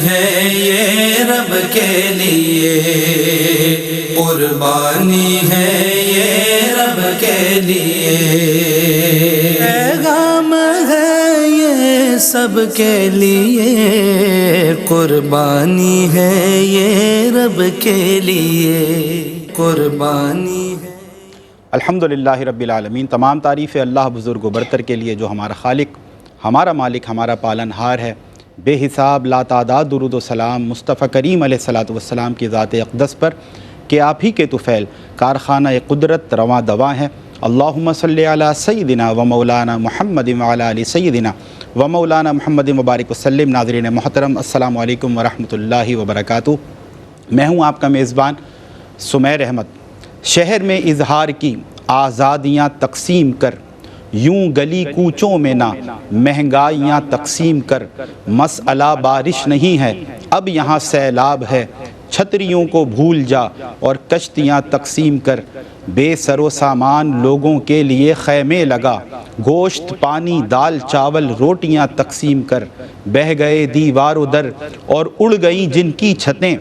ہے یہ رب کے لیے، قربانی ہے یہ رب کے لیے، پیغام ہے یہ سب کے لیے، قربانی ہے یہ رب کے لیے، قربانی ہے۔ الحمدللہ رب العالمین، تمام تعریف اللہ بزرگ و برتر کے لیے جو ہمارا خالق، ہمارا مالک، ہمارا پالن ہار ہے۔ بے حساب لا تعداد درود و سلام مصطفیٰ کریم علیہ الصلوۃ والسلام کی ذات اقدس پر کہ آپ ہی کے طفیل کارخانہ قدرت رواں دواں ہے۔ اللہم صلی علی سیدنا و مولانا محمد وعلی آل سیدنا و مولانا محمد مبارک وسلم۔ ناظرین محترم، السلام علیکم ورحمۃ اللہ وبرکاتہ۔ میں ہوں آپ کا میزبان سمیر احمد۔ شہر میں اظہار کی آزادیاں تقسیم کر، یوں گلی کوچوں میں نہ مہنگائیاں تقسیم کر، مسئلہ بارش نہیں ہے اب یہاں سیلاب ہے، چھتریوں کو بھول جا اور کشتیاں تقسیم کر، بے سر و سامان لوگوں کے لیے خیمے لگا، گوشت پانی دال چاول روٹیاں تقسیم کر، بہہ گئے دیوار و در اور اڑ گئیں جن کی چھتیں،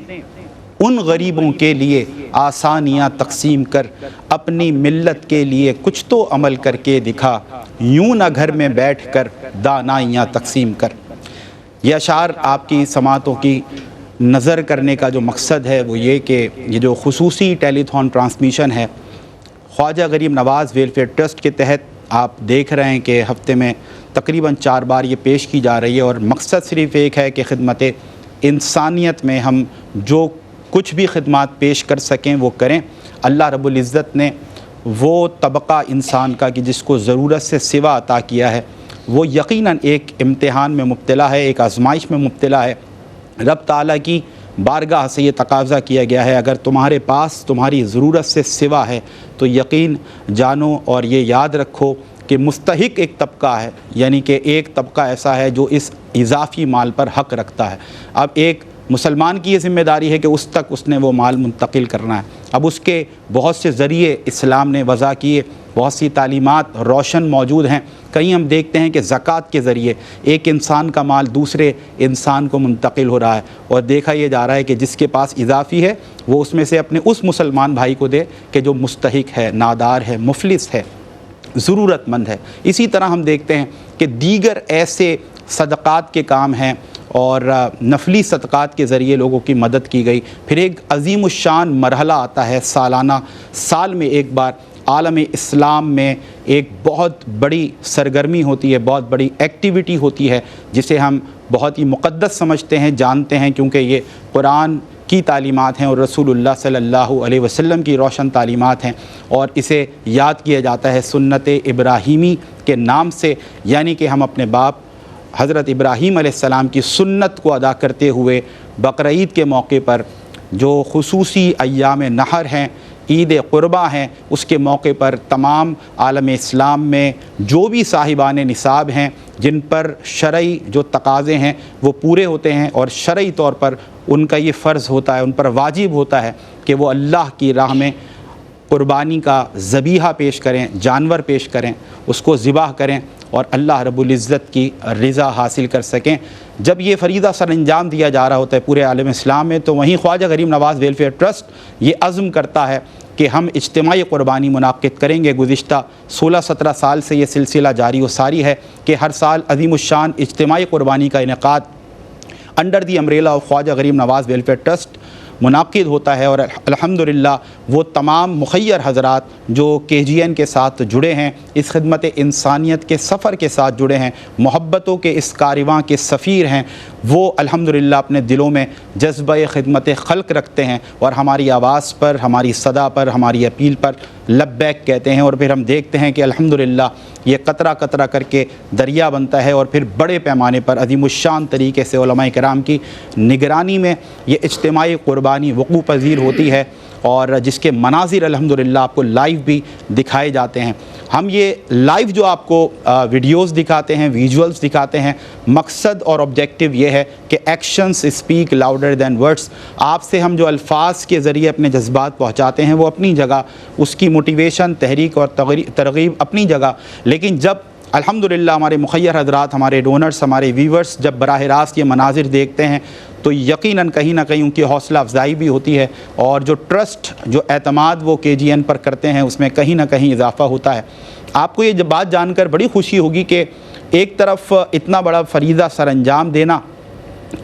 ان غریبوں کے لیے آسانیاں تقسیم کر، اپنی ملت کے لیے کچھ تو عمل کر کے دکھا، یوں نہ گھر میں بیٹھ کر دانائیاں تقسیم کر۔ یہ اشعار آپ کی سماعتوں کی نظر کرنے کا جو مقصد ہے وہ یہ کہ یہ جو خصوصی ٹیلی تھون ٹرانسمیشن ہے خواجہ غریب نواز ویلفیئر ٹرسٹ کے تحت، آپ دیکھ رہے ہیں کہ ہفتے میں تقریباً 4 بار یہ پیش کی جا رہی ہے، اور مقصد صرف ایک ہے کہ خدمت انسانیت میں ہم جو کچھ بھی خدمات پیش کر سکیں وہ کریں۔ اللہ رب العزت نے وہ طبقہ انسان کا کہ جس کو ضرورت سے سوا عطا کیا ہے، وہ یقیناً ایک امتحان میں مبتلا ہے، ایک آزمائش میں مبتلا ہے۔ رب تعالیٰ کی بارگاہ سے یہ تقاضا کیا گیا ہے، اگر تمہارے پاس تمہاری ضرورت سے سوا ہے تو یقین جانو اور یہ یاد رکھو کہ مستحق ایک طبقہ ہے، یعنی کہ ایک طبقہ ایسا ہے جو اس اضافی مال پر حق رکھتا ہے۔ اب ایک مسلمان کی یہ ذمہ داری ہے کہ اس تک اس نے وہ مال منتقل کرنا ہے۔ اب اس کے بہت سے ذریعے اسلام نے وضع کیے، بہت سی تعلیمات روشن موجود ہیں۔ کہیں ہم دیکھتے ہیں کہ زکوٰۃ کے ذریعے ایک انسان کا مال دوسرے انسان کو منتقل ہو رہا ہے، اور دیکھا یہ جا رہا ہے کہ جس کے پاس اضافی ہے وہ اس میں سے اپنے اس مسلمان بھائی کو دے کہ جو مستحق ہے، نادار ہے، مفلس ہے، ضرورت مند ہے۔ اسی طرح ہم دیکھتے ہیں کہ دیگر ایسے صدقات کے کام ہیں اور نفلی صدقات کے ذریعے لوگوں کی مدد کی گئی۔ پھر ایک عظیم الشان مرحلہ آتا ہے سالانہ، سال میں ایک بار عالم اسلام میں ایک بہت بڑی سرگرمی ہوتی ہے، بہت بڑی ایکٹیویٹی ہوتی ہے، جسے ہم بہت ہی مقدس سمجھتے ہیں، جانتے ہیں، کیونکہ یہ قرآن کی تعلیمات ہیں اور رسول اللہ صلی اللہ علیہ وسلم کی روشن تعلیمات ہیں، اور اسے یاد کیا جاتا ہے سنت ابراہیمی کے نام سے، یعنی کہ ہم اپنے باپ حضرت ابراہیم علیہ السلام کی سنت کو ادا کرتے ہوئے بقرعید کے موقع پر جو خصوصی ایام نحر ہیں، عید قربہ ہیں، اس کے موقع پر تمام عالم اسلام میں جو بھی صاحبان نصاب ہیں جن پر شرعی جو تقاضے ہیں وہ پورے ہوتے ہیں، اور شرعی طور پر ان کا یہ فرض ہوتا ہے، ان پر واجب ہوتا ہے کہ وہ اللہ کی راہ میں قربانی کا ذبیحہ پیش کریں، جانور پیش کریں، اس کو ذبح کریں اور اللہ رب العزت کی رضا حاصل کر سکیں۔ جب یہ فریضہ سر انجام دیا جا رہا ہوتا ہے پورے عالم اسلام میں، تو وہیں خواجہ غریب نواز ویلفیئر ٹرسٹ یہ عزم کرتا ہے کہ ہم اجتماعی قربانی منعقد کریں گے۔ گزشتہ 16-17 سال سے یہ سلسلہ جاری و ساری ہے کہ ہر سال عظیم الشان اجتماعی قربانی کا انعقاد under the umbrella of Khwaja Gharib Nawaz welfare trust منعقد ہوتا ہے، اور الحمدللہ وہ تمام مخیر حضرات جو KGN کے ساتھ جڑے ہیں، اس خدمت انسانیت کے سفر کے ساتھ جڑے ہیں، محبتوں کے اس کارواں کے سفیر ہیں، وہ الحمدللہ اپنے دلوں میں جذبہ خدمت خلق رکھتے ہیں، اور ہماری آواز پر، ہماری صدا پر، ہماری اپیل پر لبیک کہتے ہیں، اور پھر ہم دیکھتے ہیں کہ الحمدللہ یہ قطرہ قطرہ کر کے دریا بنتا ہے، اور پھر بڑے پیمانے پر عظیم الشان طریقے سے علماء کرام کی نگرانی میں یہ اجتماعی قربانی وقوع پذیر ہوتی ہے، اور جس کے مناظر الحمدللہ آپ کو لائیو بھی دکھائے جاتے ہیں۔ ہم یہ لائیو جو آپ کو ویڈیوز دکھاتے ہیں، ویژولز دکھاتے ہیں، مقصد اور آبجیکٹیو یہ ہے کہ actions speak louder than words. آپ سے ہم جو الفاظ کے ذریعے اپنے جذبات پہنچاتے ہیں وہ اپنی جگہ، اس کی موٹیویشن، تحریک اور ترغیب اپنی جگہ، لیکن جب الحمدللہ ہمارے مخیر حضرات، ہمارے ڈونرز، ہمارے ویورز جب براہ راست یہ مناظر دیکھتے ہیں تو یقیناً کہیں نہ کہیں ان کی حوصلہ افزائی بھی ہوتی ہے، اور جو ٹرسٹ، جو اعتماد وہ KGN پر کرتے ہیں اس میں کہیں نہ کہیں اضافہ ہوتا ہے۔ آپ کو یہ بات جان کر بڑی خوشی ہوگی کہ ایک طرف اتنا بڑا فریضہ سر انجام دینا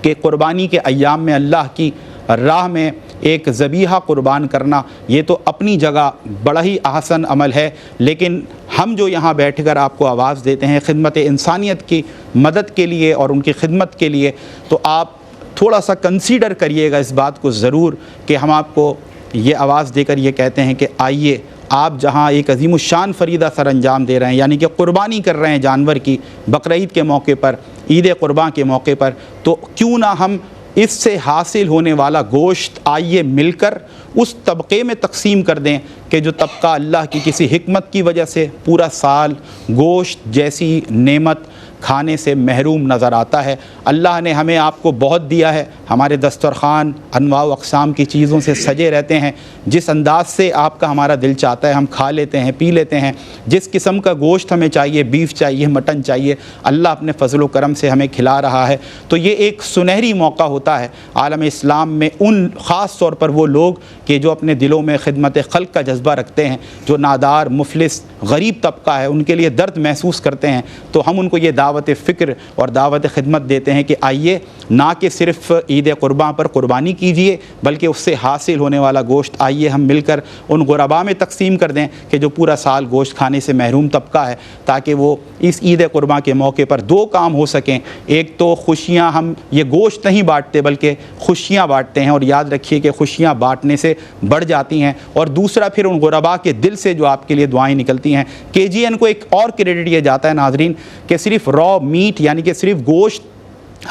کہ قربانی کے ایام میں اللہ کی راہ میں ایک ذبیحہ قربان کرنا، یہ تو اپنی جگہ بڑا ہی احسن عمل ہے، لیکن ہم جو یہاں بیٹھ کر آپ کو آواز دیتے ہیں خدمت انسانیت کی مدد کے لیے اور ان کی خدمت کے لیے، تو آپ تھوڑا سا کنسیڈر کریے گا اس بات کو ضرور کہ ہم آپ کو یہ آواز دے کر یہ کہتے ہیں کہ آئیے، آپ جہاں ایک عظیم الشان فریضہ سر انجام دے رہے ہیں، یعنی کہ قربانی کر رہے ہیں جانور کی بقرعید کے موقع پر، عید قرباں کے موقع پر، تو کیوں نہ ہم اس سے حاصل ہونے والا گوشت آئیے مل کر اس طبقے میں تقسیم کر دیں کہ جو طبقہ اللہ کی کسی حکمت کی وجہ سے پورا سال گوشت جیسی نعمت کھانے سے محروم نظر آتا ہے۔ اللہ نے ہمیں آپ کو بہت دیا ہے، ہمارے دسترخوان انواع و اقسام کی چیزوں سے سجے رہتے ہیں، جس انداز سے آپ کا ہمارا دل چاہتا ہے ہم کھا لیتے ہیں، پی لیتے ہیں، جس قسم کا گوشت ہمیں چاہیے، بیف چاہیے، مٹن چاہیے، اللہ اپنے فضل و کرم سے ہمیں کھلا رہا ہے۔ تو یہ ایک سنہری موقع ہوتا ہے عالم اسلام میں ان خاص طور پر وہ لوگ کہ جو اپنے دلوں میں خدمت خلق کا جذبہ رکھتے ہیں، جو نادار، مفلس، غریب طبقہ ہے، ان کے لیے درد محسوس کرتے ہیں، تو ہم ان کو یہ دعوت فکر اور دعوت خدمت دیتے ہیں کہ آئیے، نہ کہ صرف عید قرباں پر قربانی کیجئے بلکہ اس سے حاصل ہونے والا گوشت آئیے ہم مل کر ان غرباء میں تقسیم کر دیں کہ جو پورا سال گوشت کھانے سے محروم طبقہ ہے، تاکہ وہ اس عید قرباں کے موقع پر دو کام ہو سکیں۔ ایک تو خوشیاں، ہم یہ گوشت نہیں بانٹتے بلکہ خوشیاں بانٹتے ہیں، اور یاد رکھیے کہ خوشیاں بانٹنے سے بڑھ جاتی ہیں، اور دوسرا پھر ان غرباء کے دل سے جو آپ کے لیے دعائیں نکلتی ہیں۔ KGN کو ایک اور کریڈٹ یہ جاتا ہے ناظرین کہ صرف را میٹ یعنی کہ صرف گوشت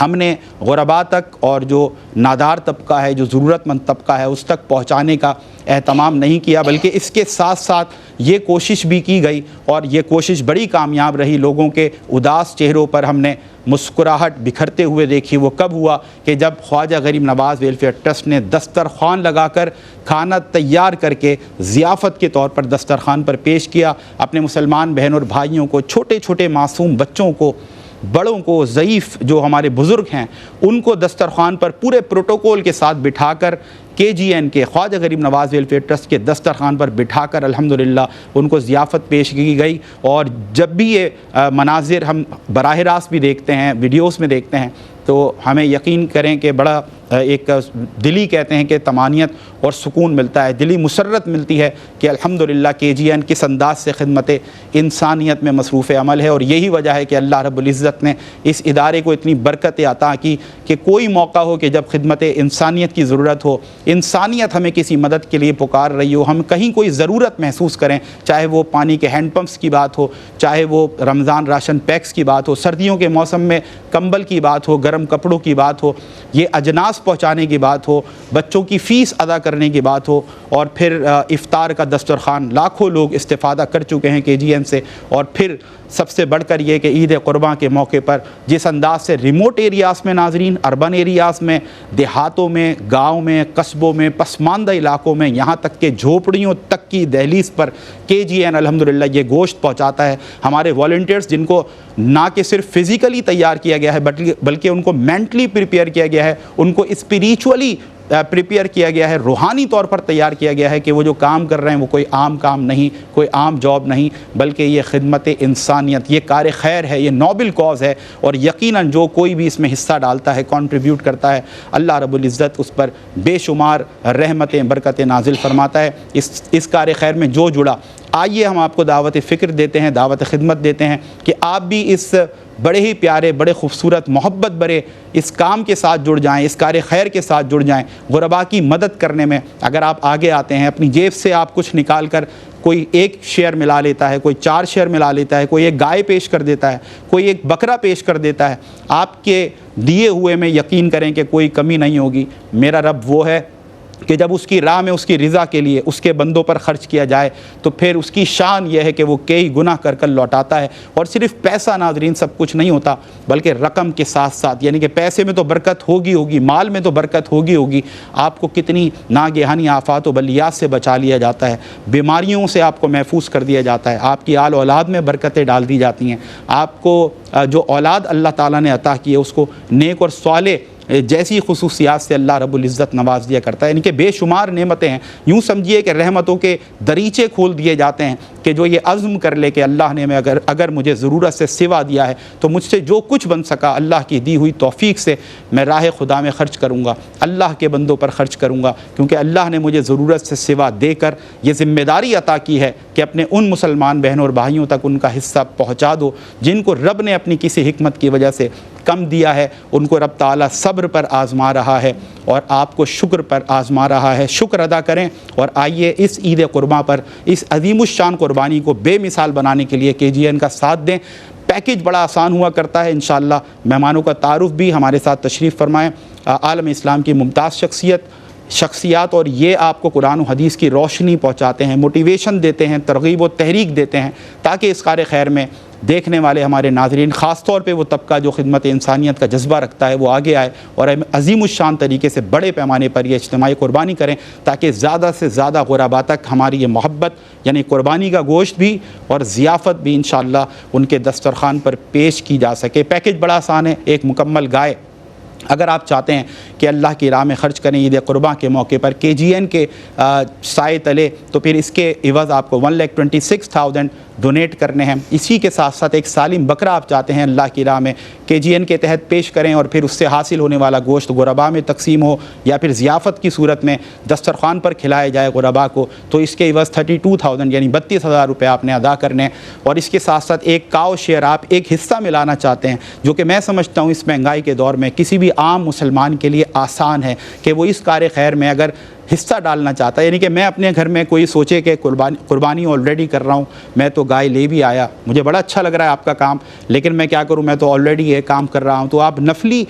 ہم نے غرباء تک اور جو نادار طبقہ ہے، جو ضرورت مند طبقہ ہے، اس تک پہنچانے کا اہتمام نہیں کیا، بلکہ اس کے ساتھ ساتھ یہ کوشش بھی کی گئی، اور یہ کوشش بڑی کامیاب رہی۔ لوگوں کے اداس چہروں پر ہم نے مسکراہٹ بکھرتے ہوئے دیکھی۔ وہ کب ہوا کہ جب خواجہ غریب نواز ویلفیئر ٹرسٹ نے دسترخوان لگا کر کھانا تیار کر کے ضیافت کے طور پر دسترخوان پر پیش کیا، اپنے مسلمان بہن اور بھائیوں کو، چھوٹے چھوٹے معصوم بچوں کو، بڑوں کو، ضعیف جو ہمارے بزرگ ہیں، ان کو دسترخوان پر پورے پروٹوکول کے ساتھ بٹھا کر KGN کے خواجہ غریب نواز ویلفیئر ٹرسٹ کے دسترخوان پر بٹھا کر الحمدللہ ان کو ضیافت پیش کی گئی۔ اور جب بھی یہ مناظر ہم براہ راست بھی دیکھتے ہیں، ویڈیوز میں دیکھتے ہیں، تو ہمیں یقین کریں کہ بڑا ایک دلی کہتے ہیں کہ طمانینت اور سکون ملتا ہے، دلی مسرت ملتی ہے کہ الحمدللہ KGN کس انداز سے خدمت انسانیت میں مصروف عمل ہے۔ اور یہی وجہ ہے کہ اللہ رب العزت نے اس ادارے کو اتنی برکت عطا کی کہ کوئی موقع ہو کہ جب خدمت انسانیت کی ضرورت ہو، انسانیت ہمیں کسی مدد کے لیے پکار رہی ہو، ہم کہیں کوئی ضرورت محسوس کریں، چاہے وہ پانی کے ہینڈ پمپس کی بات ہو، چاہے وہ رمضان راشن پیکس کی بات ہو، سردیوں کے موسم میں کمبل کی بات ہو، گرم کپڑوں کی بات ہو، یہ اجناس پہنچانے کی بات ہو، بچوں کی فیس ادا کرنے کی بات ہو، اور پھر افطار کا دسترخوان، لاکھوں لوگ استفادہ کر چکے ہیں KGN سے، اور پھر سب سے بڑھ کر یہ کہ عید قرباں کے موقع پر جس انداز سے ریموٹ ایریاز میں ناظرین، اربن ایریاز میں، دیہاتوں میں، گاؤں میں، قصبوں میں، پسماندہ علاقوں میں، یہاں تک کہ جھوپڑیوں تک کی دہلیز پر KGN الحمدللہ یہ گوشت پہنچاتا ہے۔ ہمارے والنٹیئرز جن کو نہ کہ صرف فزیکلی تیار کیا گیا ہے بلکہ ان کو مینٹلی پریپیئر کیا گیا ہے، ان کو اسپریچولی پریپیئر کیا گیا ہے، روحانی طور پر تیار کیا گیا ہے کہ وہ جو کام کر رہے ہیں وہ کوئی عام کام نہیں، کوئی عام جاب نہیں، بلکہ یہ خدمت انسانیت، یہ کار خیر ہے، یہ نوبل کاز ہے، اور یقیناً جو کوئی بھی اس میں حصہ ڈالتا ہے، کنٹریبیوٹ کرتا ہے، اللہ رب العزت اس پر بے شمار رحمتیں، برکتیں نازل فرماتا ہے۔ اس کار خیر میں جو جڑا، آئیے ہم آپ کو دعوت فکر دیتے ہیں، دعوت خدمت دیتے ہیں کہ آپ بھی اس بڑے ہی پیارے، بڑے خوبصورت، محبت برے اس کام کے ساتھ جڑ جائیں، اس کار خیر کے ساتھ جڑ جائیں۔ غرباء کی مدد کرنے میں اگر آپ آگے آتے ہیں، اپنی جیب سے آپ کچھ نکال کر کوئی ایک شیئر ملا لیتا ہے، کوئی 4 شیئر ملا لیتا ہے، کوئی ایک گائے پیش کر دیتا ہے، کوئی ایک بکرا پیش کر دیتا ہے، آپ کے دیے ہوئے میں یقین کریں کہ کوئی کمی نہیں ہوگی۔ میرا رب وہ ہے کہ جب اس کی راہ میں اس کی رضا کے لیے اس کے بندوں پر خرچ کیا جائے تو پھر اس کی شان یہ ہے کہ وہ کئی گناہ کر کر لوٹاتا ہے۔ اور صرف پیسہ ناظرین سب کچھ نہیں ہوتا، بلکہ رقم کے ساتھ ساتھ، یعنی کہ پیسے میں تو برکت ہوگی، مال میں تو برکت ہوگی، آپ کو کتنی ناگہانی آفات و بلیات سے بچا لیا جاتا ہے، بیماریوں سے آپ کو محفوظ کر دیا جاتا ہے، آپ کی آل اولاد میں برکتیں ڈال دی جاتی ہیں، آپ کو جو اولاد اللہ تعالیٰ نے عطا کی ہے اس کو نیک اور صالح جیسی خصوصیات سے اللہ رب العزت نواز دیا کرتا ہے۔ یعنی کہ بے شمار نعمتیں ہیں، یوں سمجھیے کہ رحمتوں کے دریچے کھول دیے جاتے ہیں کہ جو یہ عزم کر لے کہ اللہ نے اگر مجھے ضرورت سے سوا دیا ہے تو مجھ سے جو کچھ بن سکا اللہ کی دی ہوئی توفیق سے میں راہ خدا میں خرچ کروں گا، اللہ کے بندوں پر خرچ کروں گا، کیونکہ اللہ نے مجھے ضرورت سے سوا دے کر یہ ذمہ داری عطا کی ہے کہ اپنے ان مسلمان بہنوں اور بھائیوں تک ان کا حصہ پہنچا دو جن کو رب نے اپنی کسی حکمت کی وجہ سے کم دیا ہے، ان کو رب تعالیٰ صبر پر آزما رہا ہے اور آپ کو شکر پر آزما رہا ہے۔ شکر ادا کریں اور آئیے اس عید قرباں پر اس عظیم الشان قربانی کو بے مثال بنانے کے لیے KGN کا ساتھ دیں۔ پیکیج بڑا آسان ہوا کرتا ہے، انشاءاللہ مہمانوں کا تعارف بھی ہمارے ساتھ تشریف فرمائیں، عالم اسلام کی ممتاز شخصیات، اور یہ آپ کو قرآن و حدیث کی روشنی پہنچاتے ہیں، موٹیویشن دیتے ہیں، ترغیب و تحریک دیتے ہیں، تاکہ اس کار خیر میں دیکھنے والے ہمارے ناظرین، خاص طور پہ وہ طبقہ جو خدمت انسانیت کا جذبہ رکھتا ہے، وہ آگے آئے اور عظیم الشان طریقے سے بڑے پیمانے پر یہ اجتماعی قربانی کریں، تاکہ زیادہ سے زیادہ غربا تک ہماری یہ محبت یعنی قربانی کا گوشت بھی اور ضیافت بھی انشاءاللہ ان کے دسترخوان پر پیش کی جا سکے۔ پیکیج بڑا آسان ہے، ایک مکمل گائے اگر آپ چاہتے ہیں کہ اللہ کی راہ میں خرچ کریں عید قرباں کے موقع پر KGN کے سائے تلے، تو پھر اس کے عوض آپ کو 1,26,000 ڈونیٹ کرنے ہیں۔ اسی کے ساتھ ساتھ ایک سالم بکرا آپ چاہتے ہیں اللہ کی راہ میں KGN کے تحت پیش کریں اور پھر اس سے حاصل ہونے والا گوشت غربا میں تقسیم ہو یا پھر ضیافت کی صورت میں دسترخوان پر کھلایا جائے غربا کو، تو اس کے عوض 32,000 یعنی 32,000 روپے آپ نے ادا کرنے ہیں۔ اور اس کے ساتھ ساتھ ایک کاؤ شیئر آپ ایک حصہ ملانا چاہتے ہیں، جو کہ میں سمجھتا ہوں اس مہنگائی کے دور میں کسی بھی عام مسلمان کے لیے آسان ہے کہ وہ اس کار خیر میں اگر حصہ ڈالنا چاہتا ہے، یعنی کہ میں اپنے گھر میں کوئی سوچے کہ قربانی آلریڈی کر رہا ہوں، میں تو گائے لے بھی آیا، مجھے بڑا اچھا لگ رہا ہے آپ کا کام، لیکن میں کیا کروں، میں تو آلریڈی یہ کام کر رہا ہوں، تو آپ نفلی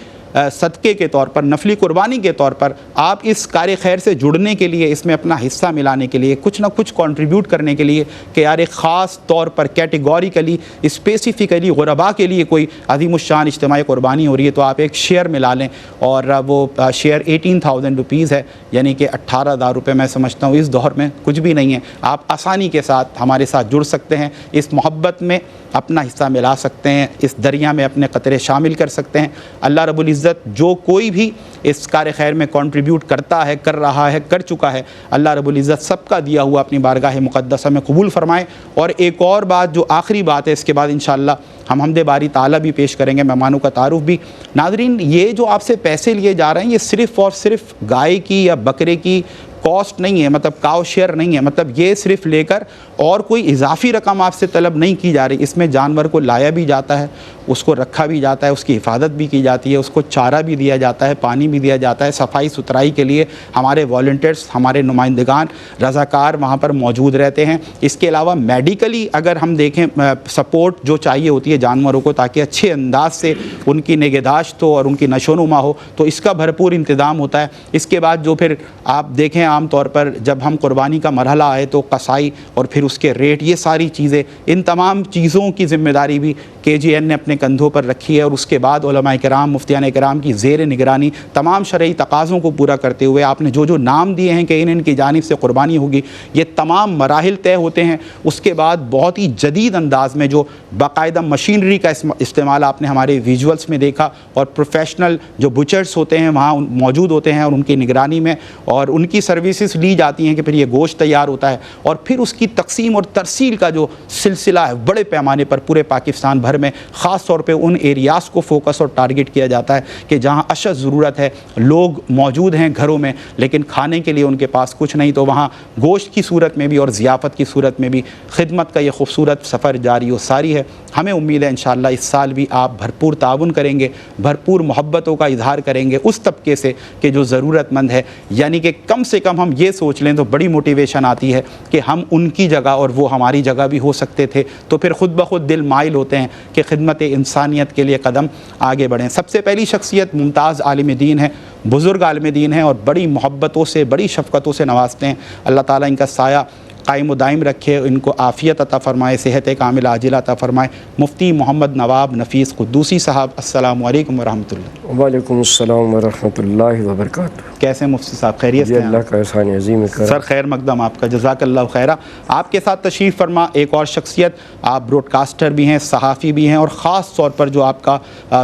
صدقے کے طور پر، نفلی قربانی کے طور پر آپ اس کار خیر سے جڑنے کے لیے، اس میں اپنا حصہ ملانے کے لیے، کچھ نہ کچھ کنٹریبیوٹ کرنے کے لیے کہ یار ایک خاص طور پر کیٹیگوریکلی اسپیسیفکلی غربا کے لیے کوئی عظیم الشان اجتماعی قربانی ہو رہی ہے، تو آپ ایک شیئر ملا لیں، اور وہ شیئر 18,000 روپیز ہے، یعنی کہ 18,000 روپے میں سمجھتا ہوں اس دور میں کچھ بھی نہیں ہے۔ آپ آسانی کے ساتھ ہمارے ساتھ جڑ سکتے ہیں، اس محبت میں اپنا حصہ ملا سکتے ہیں، اس دریا میں اپنے قطرے شامل کر سکتے ہیں۔ اللہ رب العزت جو کوئی بھی اس کار خیر میں کنٹریبیوٹ کرتا ہے، کر رہا ہے، کر چکا ہے، اللہ رب العزت سب کا دیا ہوا اپنی بارگاہ مقدسہ میں قبول فرمائے۔ اور ایک اور بات جو آخری بات ہے، اس کے بعد انشاءاللہ ہم حمد باری تعالیٰ بھی پیش کریں گے، مہمانوں کا تعارف بھی۔ ناظرین، یہ جو آپ سے پیسے لیے جا رہے ہیں، یہ صرف اور صرف گائے کی یا بکرے کی کاسٹ نہیں ہے، مطلب کاؤ شیئر نہیں ہے، مطلب یہ صرف لے کر اور کوئی اضافی رقم آپ سے طلب نہیں کی جا رہی، اس میں جانور کو لایا بھی جاتا ہے، اس کو رکھا بھی جاتا ہے، اس کی حفاظت بھی کی جاتی ہے، اس کو چارہ بھی دیا جاتا ہے، پانی بھی دیا جاتا ہے، صفائی ستھرائی کے لیے ہمارے والنٹیئرس، ہمارے نمائندگان رضاکار وہاں پر موجود رہتے ہیں۔ اس کے علاوہ میڈیکلی اگر ہم دیکھیں سپورٹ جو چاہیے ہوتی ہے جانوروں کو تاکہ اچھے انداز سے ان کی نگہداشت ہو اور ان کی نشو و نما ہو، تو اس کا بھرپور انتظام ہوتا ہے۔ اس کے بعد جو پھر آپ دیکھیں عام طور پر جب ہم قربانی کا مرحلہ آئے تو قصائی اور پھر اس کے ریٹ، یہ ساری چیزیں، ان تمام چیزوں کی ذمہ داری بھی KGN نے اپنے کندھوں پر رکھی ہے، اور اس کے بعد علماء کرام، مفتیان کرام کی زیر نگرانی تمام شرعی تقاضوں کو پورا کرتے ہوئے آپ نے جو نام دیے ہیں کہ ان کی جانب سے قربانی ہوگی، یہ تمام مراحل طے ہوتے ہیں۔ اس کے بعد بہت ہی جدید انداز میں جو باقاعدہ مشینری کا استعمال آپ نے ہمارے ویژولز میں دیکھا، اور پروفیشنل جو بچرز ہوتے ہیں وہاں موجود ہوتے ہیں اور ان کی نگرانی میں اور ان کی سروسز لی جاتی ہیں کہ پھر یہ گوشت تیار ہوتا ہے، اور پھر اس کی تقسیم اور ترسیل کا جو سلسلہ ہے بڑے پیمانے پر پورے پاکستان بھر میں، خاص طور پہ ان ایریاز کو فوکس اور ٹارگٹ کیا جاتا ہے کہ جہاں اشد ضرورت ہے، لوگ موجود ہیں گھروں میں لیکن کھانے کے لیے ان کے پاس کچھ نہیں، تو وہاں گوشت کی صورت میں بھی اور ضیافت کی صورت میں بھی خدمت کا یہ خوبصورت سفر جاری و ساری ہے۔ ہمیں امید ہے انشاءاللہ اس سال بھی آپ بھرپور تعاون کریں گے، بھرپور محبتوں کا اظہار کریں گے اس طبقے سے کہ جو ضرورت مند ہے، یعنی کہ کم سے کم ہم یہ سوچ لیں تو بڑی موٹیویشن آتی ہے کہ ہم ان کی جگہ اور وہ ہماری جگہ بھی ہو سکتے تھے، تو پھر خود بخود دل مائل ہوتے ہیں کہ خدمت انسانیت کے لیے قدم آگے بڑھیں۔ سب سے پہلی شخصیت ممتاز عالم دین ہے، بزرگ عالم دین ہیں، اور بڑی محبتوں سے بڑی شفقتوں سے نوازتے ہیں۔ اللہ تعالیٰ ان کا سایہ قائم و دائم رکھے، ان کو عافیت عطا فرمائے، صحت کامل عاجلہ عطا فرمائے۔ مفتی محمد نواب نفیس قدوسی صاحب، السلام علیکم ورحمۃ اللہ۔ وعلیکم السلام ورحمۃ اللہ وبرکاتہ۔ کیسے مفتی صاحب، خیریت سے جی ہیں؟ اللہ کا احسان عظیم کرم۔ سر خیر مقدم آپ کا، جزاک اللہ خیرہ۔ آپ کے ساتھ تشریف فرما ایک اور شخصیت، آپ براڈ کاسٹر بھی ہیں، صحافی بھی ہیں، اور خاص طور پر جو آپ کا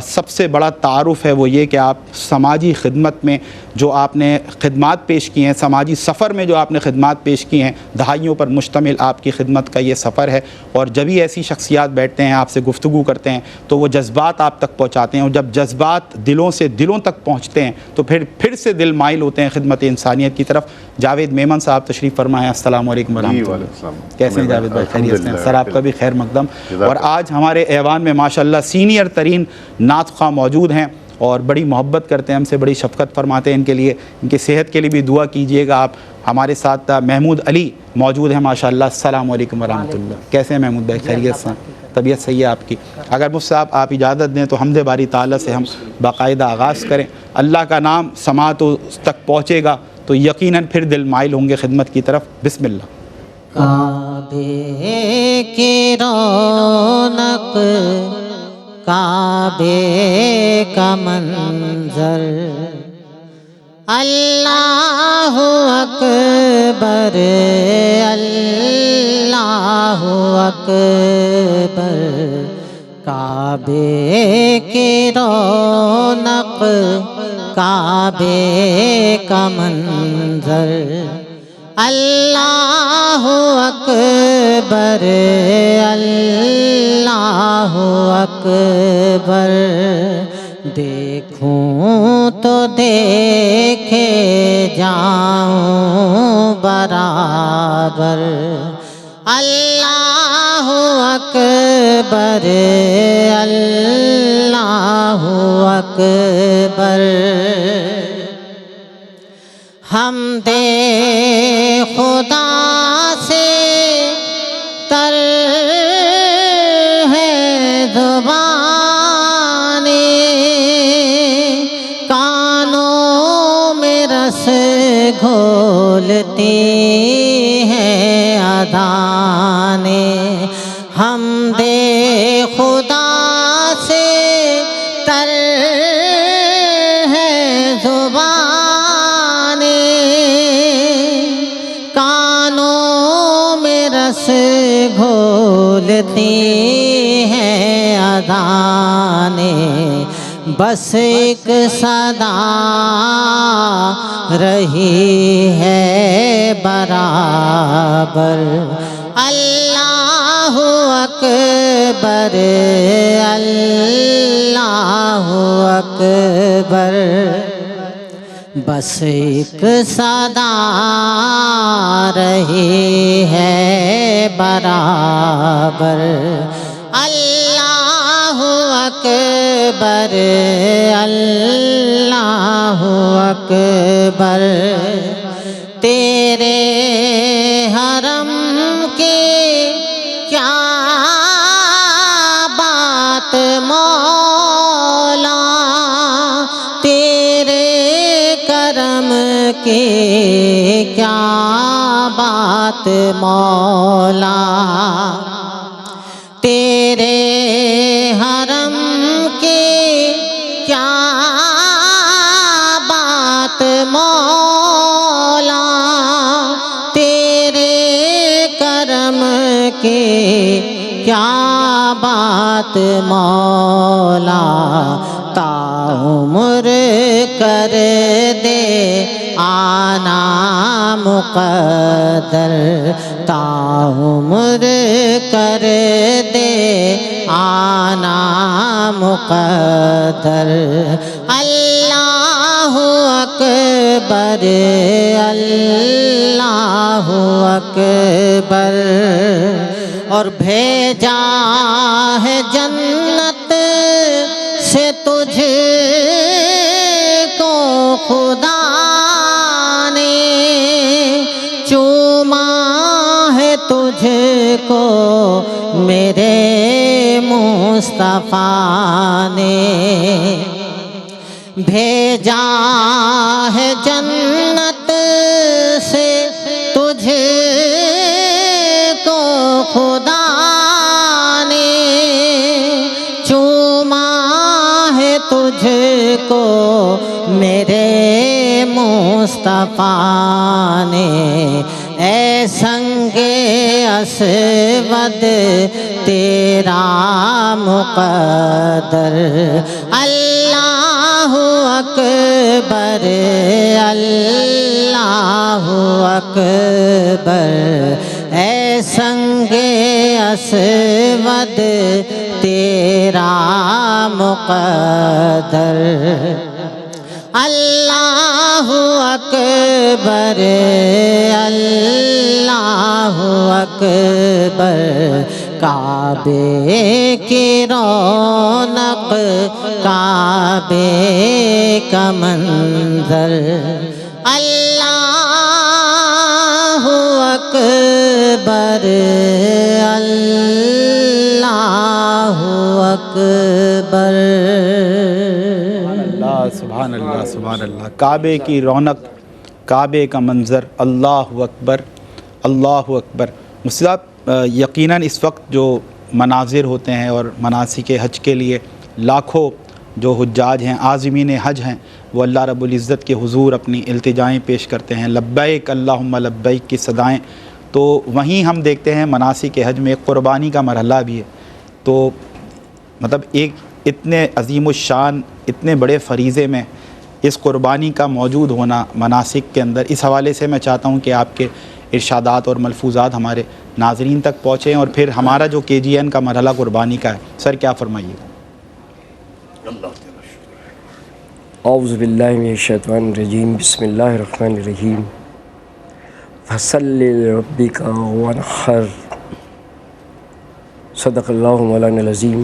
سب سے بڑا تعارف ہے وہ یہ کہ آپ سماجی خدمت میں جو آپ نے خدمات پیش کی ہیں، سماجی سفر میں جو آپ نے خدمات پیش کی ہیں، دہائیوں پر مشتمل آپ کی خدمت کا یہ سفر ہے، اور جب ہی ایسی شخصیات بیٹھتے ہیں آپ سے گفتگو کرتے ہیں تو وہ جذبات آپ تک پہنچاتے ہیں، اور جب جذبات دلوں سے دلوں تک پہنچتے ہیں تو پھر سے دل مائل ہوتے ہیں خدمت انسانیت کی طرف۔ جاوید میمن صاحب تشریف فرمائے ہیں، السلام علیکم ورحمۃ اللہ۔ کیسے ہیں جاوید بھائی، خیریت سے ہیں؟ سر آپ کا بھی خیر مقدم۔ اور آج ہمارے ایوان میں ماشاءاللہ سینئر ترین نعت خواں موجود ہیں اور بڑی محبت کرتے ہیں ہم سے، بڑی شفقت فرماتے ہیں۔ ان کے لیے، ان کی صحت کے لیے بھی دعا کیجئے گا آپ۔ ہمارے ساتھ محمود علی موجود ہیں ماشاءاللہ، السلام علیکم ورحمۃ اللہ۔ کیسے ہیں محمود بھائی، خیریت سے؟ طبیعت صحیح ہے آپ کی؟ اگر مجھ سے آپ اجازت دیں تو حمد باری تعالیٰ سے ہم باقاعدہ آغاز کریں۔ اللہ کا نام سماعت تک پہنچے گا تو یقیناً پھر دل مائل ہوں گے خدمت کی طرف۔ بسم اللہ۔ کعبے کی رونق، کعبے کا منظر، اللہ اکبر اللہ اکبر، کعبے کی رونق، کعبے کا منظر، اللہ اکبر اللہ اکبر، دیکھوں تو دیکھے جاؤں برابر، اللہ اکبر اللہ اکبر، حمد خدا سے تر ہے زبانیں، کانوں میں رس گھولتی ہیں اذانیں، حمد خدا سے تر ہے زبانیں، کانوں میں رس گھولتی ہیں اذانیں، بس ایک صدا رہی ہے برابر، اللہ اکبر اللہ اکبر، بس ایک صدا رہی ہے برابر، اللہ اکبر اللہ اکبر، تیرے حرم کے کیا بات مولا، تیرے کرم کی کیا بات مولا، تیرے حرم کی کیا بات مولا، تیرے کرم کی کیا بات مولا، تا عمر کر دے آنا مقدر، تا عمر کر دے آنا مقدر، اللہ اکبر اللہ اکبر، اور بھیجا ہے جنت سے تجھ کو خدا نے، چوما ہے تجھ کو میرے مصطفیٰ نے، بھیجا ہے جنت سے تجھ کو خدا نے، چوما ہے تجھ کو میرے مصطفیٰ نے، اے سنگ اسود تیرا مقدر، اللہ اکبر اللہ اکبر، اے سنگ اسود تیرا مقدر، اللہ اکبر اللہ اکبر، کعبے کی رونق کعبے کا منظر، اللہ اکبر اللہ اکبر۔ سبحان اللہ سبحان اللہ، کعبے کی رونق کعبے کا منظر، اللہ اکبر اللہ اکبر۔ مفتی صاحب، یقیناً اس وقت جو مناظر ہوتے ہیں اور مناسک حج کے لیے لاکھوں جو حجاج ہیں عازمین حج ہیں وہ اللہ رب العزت کے حضور اپنی التجائیں پیش کرتے ہیں، لبیک اللہم لبیک کی صدائیں، تو وہیں ہم دیکھتے ہیں مناسک حج میں ایک قربانی کا مرحلہ بھی ہے، تو مطلب ایک اتنے عظیم الشان اتنے بڑے فریضے میں اس قربانی کا موجود ہونا مناسک کے اندر، اس حوالے سے میں چاہتا ہوں کہ آپ کے ارشادات اور ملفوظات ہمارے ناظرین تک پہنچیں، اور پھر ہمارا جو KGN کا مرحلہ قربانی کا ہے سر کیا فرمائیے گا؟ اعوذ باللہ من الشیطان الرجیم، بسم اللہ الرحمن الرحیم، فصلی لربک وانحر، صدق اللہ مولانا العظیم،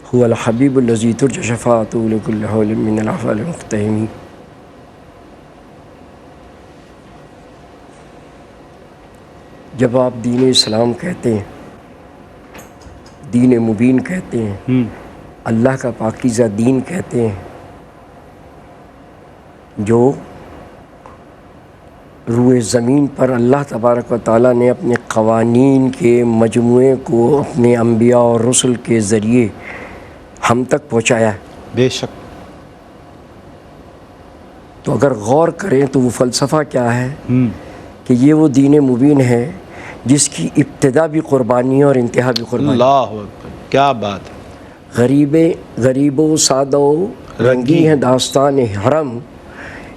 هو الحبیب الذی ترجى شفاعته لكل حول من الافعال المقتحم۔ جب آپ دین اسلام کہتے ہیں، دین مبین کہتے ہیں، اللہ کا پاکیزہ دین کہتے ہیں، جو روئے زمین پر اللہ تبارک و تعالیٰ نے اپنے قوانین کے مجموعے کو اپنے انبیاء اور رسل کے ذریعے ہم تک پہنچایا ہے۔ بے شک۔ تو اگر غور کریں تو وہ فلسفہ کیا ہے کہ یہ وہ دین مبین ہے جس کی ابتدا بھی قربانی اور انتہا بھی قربانی۔ اللہ اکبر، کیا بات ہے۔ غریب و سادہ و رنگی ہے داستان حرم،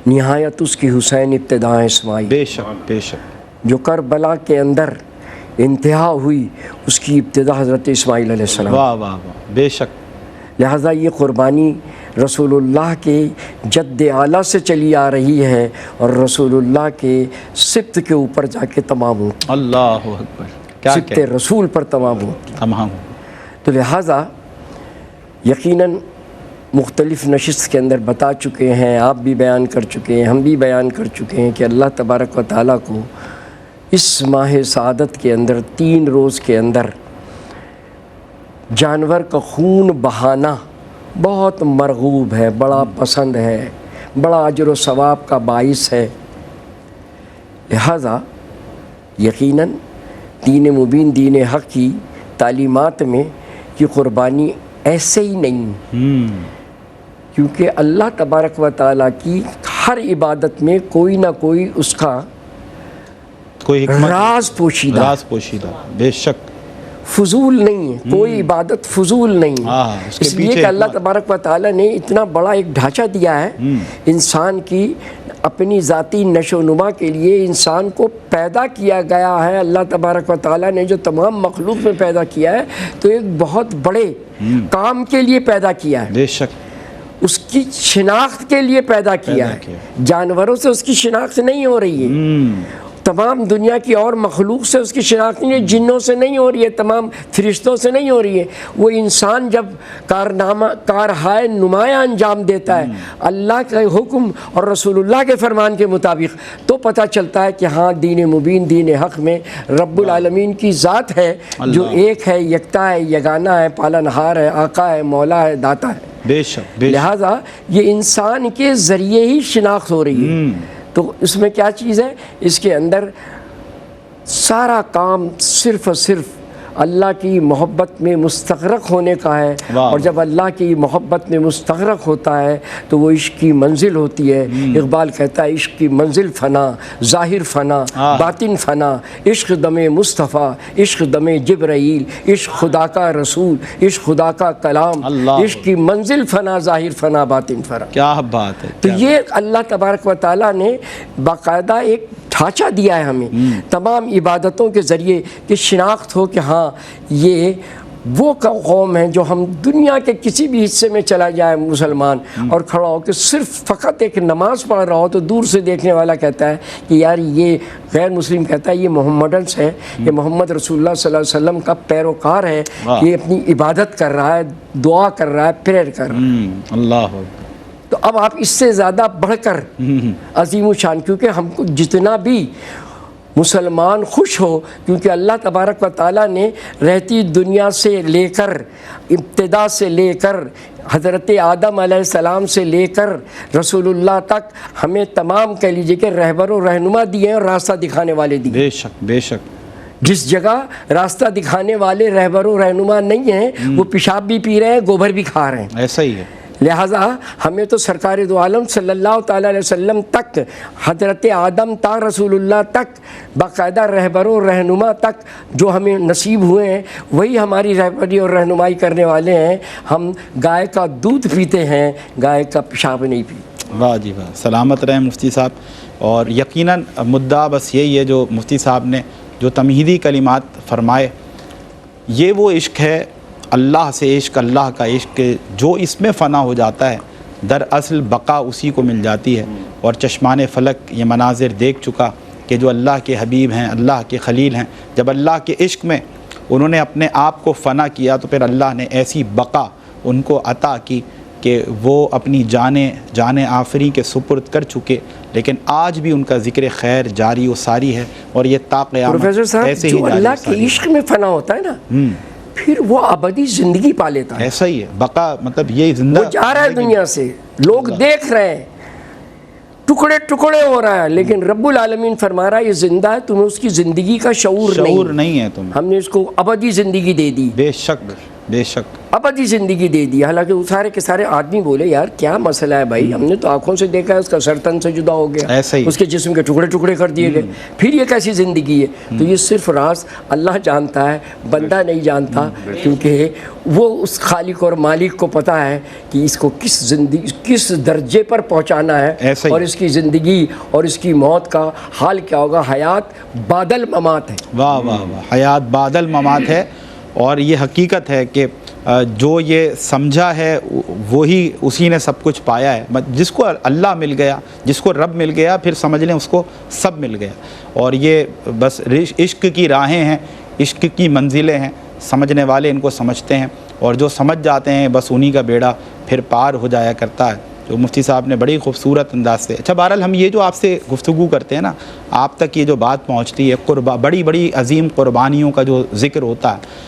نہایت اس کی حسین ابتدا اسماعیل۔ بے شک بے شک۔ جو کربلا کے اندر انتہا ہوئی اس کی ابتدا حضرت اسماعیل علیہ السلام۔ واہ واہ واہ، بے شک۔ لہٰذا یہ قربانی رسول اللہ کے جد اعلیٰ سے چلی آ رہی ہے اور رسول اللہ کے سبت کے اوپر جا کے تمام ہوتی، اللہ اکبر، کیا سبت رسول پر تمام ہوتی۔ تمام۔ تو لہٰذا یقیناً مختلف نشست کے اندر بتا چکے ہیں، آپ بھی بیان کر چکے ہیں، ہم بھی بیان کر چکے ہیں کہ اللہ تبارک و تعالیٰ کو اس ماہ سعادت کے اندر 3 روز کے اندر جانور کا خون بہانا بہت مرغوب ہے، بڑا پسند ہے، بڑا اجر و ثواب کا باعث ہے۔ لہٰذا یقیناً دین مبین دین حق کی تعلیمات میں یہ قربانی ایسے ہی نہیں، کیونکہ اللہ تبارک و تعالیٰ کی ہر عبادت میں کوئی نہ کوئی اس کا کوئی راز پوشیدہ، بے شک، فضول نہیں ہے، کوئی عبادت فضول نہیں ہے۔ اس لیے کہ اللہ تبارک و تعالیٰ نے اتنا بڑا ایک ڈھانچہ دیا ہے انسان کی اپنی ذاتی نشو و نما کے لیے، انسان کو پیدا کیا گیا ہے۔ اللہ تبارک و تعالیٰ نے جو تمام مخلوق میں پیدا کیا ہے تو ایک بہت بڑے کام کے لیے پیدا کیا ہے، بے شک، اس کی شناخت کے لیے پیدا کیا ہے۔ جانوروں سے اس کی شناخت نہیں ہو رہی ہے، تمام دنیا کی اور مخلوق سے اس کی شناخت نہیں ہے، جنوں سے نہیں ہو رہی ہے، تمام فرشتوں سے نہیں ہو رہی ہے. وہ انسان جب کارہائے نمایاں انجام دیتا ہے اللہ کے حکم اور رسول اللہ کے فرمان کے مطابق، تو پتہ چلتا ہے کہ ہاں دین مبین، دین حق میں رب العالمین کی ذات ہے جو ایک ہے، یکتا ہے، یگانہ ہے، پالنہار ہے، آقا ہے، مولا ہے، داتا ہے. بے شک بے شک. لہٰذا یہ انسان کے ذریعے ہی شناخت ہو رہی ہے. تو اس میں کیا چیز ہے؟ اس کے اندر سارا کام صرف اور صرف اللہ کی محبت میں مستغرق ہونے کا ہے. اور جب اللہ کی محبت میں مستغرق ہوتا ہے تو وہ عشق کی منزل ہوتی ہے. اقبال کہتا ہے عشق کی منزل فنا، ظاہر فنا، باطن فنا، عشق دم مصطفیٰ، عشق دم جبرائیل، عشق خدا کا رسول، عشق خدا کا کلام، عشق کی منزل فنا، ظاہر فنا، باطن فنا. کیا بات ہے. تو یہ اللہ تبارک و تعالیٰ نے باقاعدہ ایک ڈھانچہ دیا ہے ہمیں تمام عبادتوں کے ذریعے کہ شناخت ہو کہ ہاں یہ وہ قوم ہے جو ہم دنیا کے کسی بھی حصے میں چلا جائے مسلمان اور کھڑا ہو کہ صرف فقط ایک نماز پڑھ رہا ہو تو دور سے دیکھنے والا کہتا ہے کہ یار یہ غیر مسلم کہتا ہے یہ محمڈنس ہے، یہ محمد رسول اللہ صلی اللہ علیہ وسلم کا پیروکار ہے، یہ اپنی عبادت کر رہا ہے، دعا کر رہا ہے، پریئر کر رہا ہے. اللہ. تو اب آپ اس سے زیادہ بڑھ کر عظیم و شان، کیونکہ ہم کو جتنا بھی مسلمان خوش ہو، کیونکہ اللہ تبارک و تعالیٰ نے رہتی دنیا سے لے کر، ابتدا سے لے کر حضرت آدم علیہ السلام سے لے کر رسول اللہ تک ہمیں تمام کہہ لیجیے کہ رہبر و رہنما دیے ہیں اور راستہ دکھانے والے دیے. بے شک بے شک. جس جگہ راستہ دکھانے والے رہبر و رہنما نہیں ہیں وہ پیشاب بھی پی رہے ہیں، گوبر بھی کھا رہے ہیں. ایسا ہی ہے. لہٰذا ہمیں تو سرکار دو عالم صلی اللہ تعالیٰ علیہ وسلم تک، حضرت آدم تا رسول اللہ تک، باقاعدہ رہبر و رہنما تک جو ہمیں نصیب ہوئے ہیں وہی ہماری رہبری اور رہنمائی کرنے والے ہیں. ہم گائے کا دودھ پیتے ہیں، گائے کا پیشاب نہیں پیتے. واہ جی واہ. سلامت رہیں مفتی صاحب. اور یقیناً مدعا بس یہی ہے جو مفتی صاحب نے جو تمہیدی کلمات فرمائے، یہ وہ عشق ہے، اللہ سے عشق، اللہ کا عشق جو اس میں فنا ہو جاتا ہے دراصل بقا اسی کو مل جاتی ہے. اور چشمان فلک یہ مناظر دیکھ چکا کہ جو اللہ کے حبیب ہیں، اللہ کے خلیل ہیں، جب اللہ کے عشق میں انہوں نے اپنے آپ کو فنا کیا تو پھر اللہ نے ایسی بقا ان کو عطا کی کہ وہ اپنی جان آفری کے سپرد کر چکے، لیکن آج بھی ان کا ذکر خیر جاری و ساری ہے. اور یہ تا قیامت پروفیسر صاحب ایسے ہی جو اللہ کے عشق میں فنا ہوتا ہے نا پھر وہ ابدی زندگی پا لیتا ہے. ایسا ہی ہے. بقا مطلب یہ زندہ، وہ جا رہا ہے دنیا سے، لوگ دیکھ رہے ہیں، ٹکڑے ٹکڑے ہو رہا ہے، لیکن رب العالمین فرما رہا ہے یہ زندہ ہے، تمہیں اس کی زندگی کا شعور نہیں ہے تمہیں. ہم نے اس کو ابدی زندگی دے دی. بے شک بے شک. ابدی زندگی دے دی. حالانکہ وہ سارے کے سارے آدمی بولے یار کیا مسئلہ ہے بھائی، ہم نے تو آنکھوں سے دیکھا ہے اس کا سر تن سے جدا ہو گیا، ایسا ہی اس کے جسم کے ٹکڑے ٹکڑے کر دیے گئے، پھر یہ کیسی زندگی ہے؟ تو یہ صرف راز اللہ جانتا ہے، بندہ نہیں جانتا، کیونکہ وہ اس خالق اور مالک کو پتہ ہے کہ اس کو کس درجے پر پہنچانا ہے، اور اس کی زندگی اور اس کی موت کا حال کیا ہوگا. حیات بادل ممات ہے. واہ واہ واہ. حیات بادل ممات ہے. اور یہ حقیقت ہے کہ جو یہ سمجھا ہے وہی اسی نے سب کچھ پایا ہے. جس کو اللہ مل گیا، جس کو رب مل گیا، پھر سمجھ لیں اس کو سب مل گیا. اور یہ بس عشق کی راہیں ہیں، عشق کی منزلیں ہیں، سمجھنے والے ان کو سمجھتے ہیں، اور جو سمجھ جاتے ہیں بس انہی کا بیڑا پھر پار ہو جایا کرتا ہے. جو مفتی صاحب نے بڑی خوبصورت انداز سے. اچھا بہرحال ہم یہ جو آپ سے گفتگو کرتے ہیں نا، آپ تک یہ جو بات پہنچتی ہے، بڑی بڑی عظیم قربانیوں کا جو ذکر ہوتا ہے،